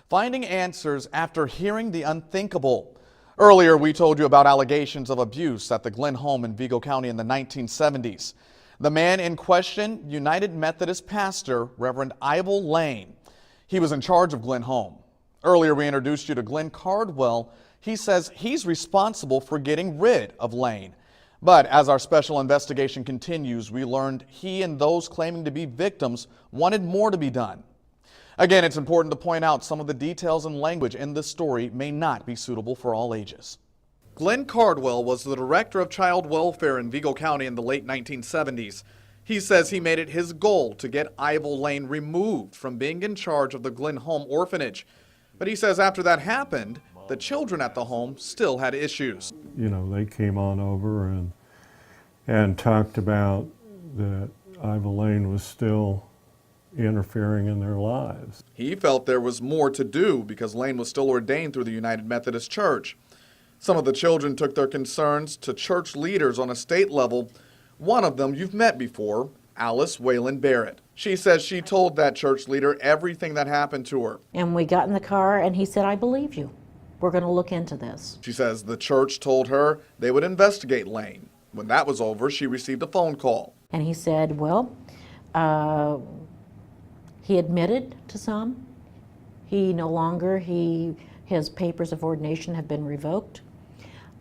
finding answers after hearing the unthinkable. Earlier, we told you about allegations of abuse at the Glenn home in Vigo County in the 1970s. The man in question, United Methodist pastor Reverend Ivell Lane. He was in charge of Glenn home. Earlier, we introduced you to Glenn Cardwell. He says he's responsible for getting rid of Lane. But as our special investigation continues, we learned he and those claiming to be victims wanted more to be done. Again, it's important to point out some of the details and language in this story may not be suitable for all ages. Glenn Cardwell was the director of child welfare in Vigo County in the late 1970s. He says he made it his goal to get Ivell Lane removed from being in charge of the Glenn home orphanage. But he says after that happened, the children at the home still had issues. You know, they came on over and talked about that Ivell Lane was still interfering in their lives. He felt there was more to do because Lane was still ordained through the United Methodist Church. Some of the children took their concerns to church leaders on a state level. One of them you've met before, Alice Whalen Barrett. She says she told that church leader everything that happened to her. And we got in the car and he said, "I believe you. We're going to look into this." She says the church told her they would investigate Lane. When that was over, she received a phone call. And he said, well, he admitted to some. He no longer, his papers of ordination have been revoked.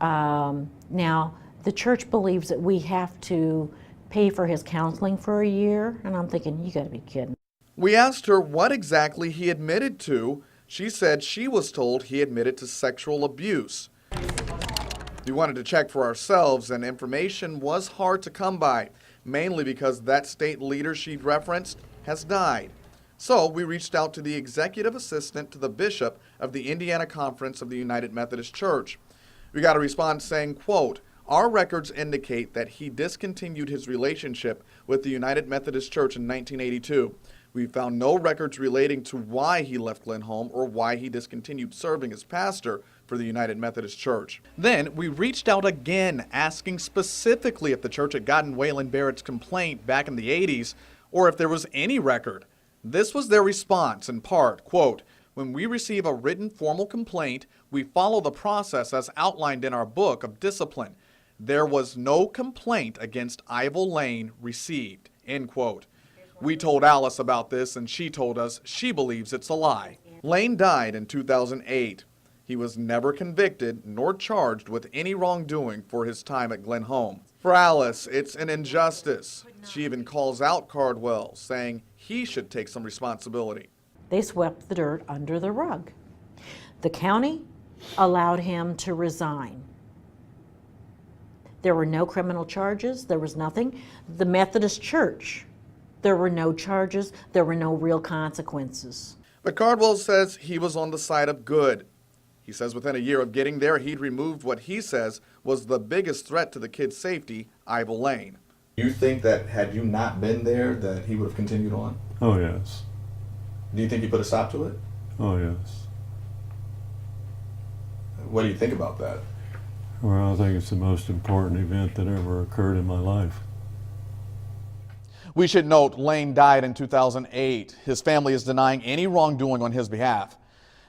Now, the church believes that we have to pay for his counseling for a year. And I'm thinking, you gotta be kidding. We asked her what exactly he admitted to. She said she was told he admitted to sexual abuse. We wanted to check for ourselves, and information was hard to come by, mainly because that state leader she'd referenced has died. So we reached out to the executive assistant to the bishop of the Indiana Conference of the United Methodist Church. We got a response saying, quote, "Our records indicate that he discontinued his relationship with the United Methodist Church in 1982. We found no records relating to why he left Glenn home or why he discontinued serving as pastor for the United Methodist Church." Then we reached out again, asking specifically if the church had gotten Whalen Barrett's complaint back in the 80s or if there was any record. This was their response in part, quote, "When we receive a written formal complaint, we follow the process as outlined in our book of discipline. There was no complaint against Ivell Lane received," end quote. We told Alice about this and she told us she believes it's a lie. Lane died in 2008. He was never convicted nor charged with any wrongdoing for his time at Glenn home. For Alice, it's an injustice. She even calls out Cardwell, saying he should take some responsibility. They swept the dirt under the rug. The county allowed him to resign. There were no criminal charges, there was nothing. The Methodist Church, there were no charges, there were no real consequences. But Cardwell says he was on the side of good. He says within a year of getting there, he'd removed what he says was the biggest threat to the kids' safety, Ivell Lane. You think that had you not been there, that he would have continued on? Oh, yes. Do you think he put a stop to it? Oh, yes. What do you think about that? Well, I think it's the most important event that ever occurred in my life. We should note Lane died in 2008. His family is denying any wrongdoing on his behalf.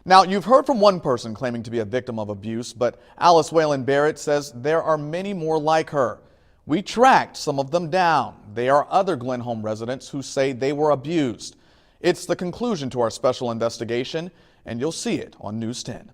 Now, you've heard from one person claiming to be a victim of abuse, but Alice Whalen Barrett says there are many more like her. We tracked some of them down. They are other Glenn home residents who say they were abused. It's the conclusion to our special investigation, and you'll see it on News 10.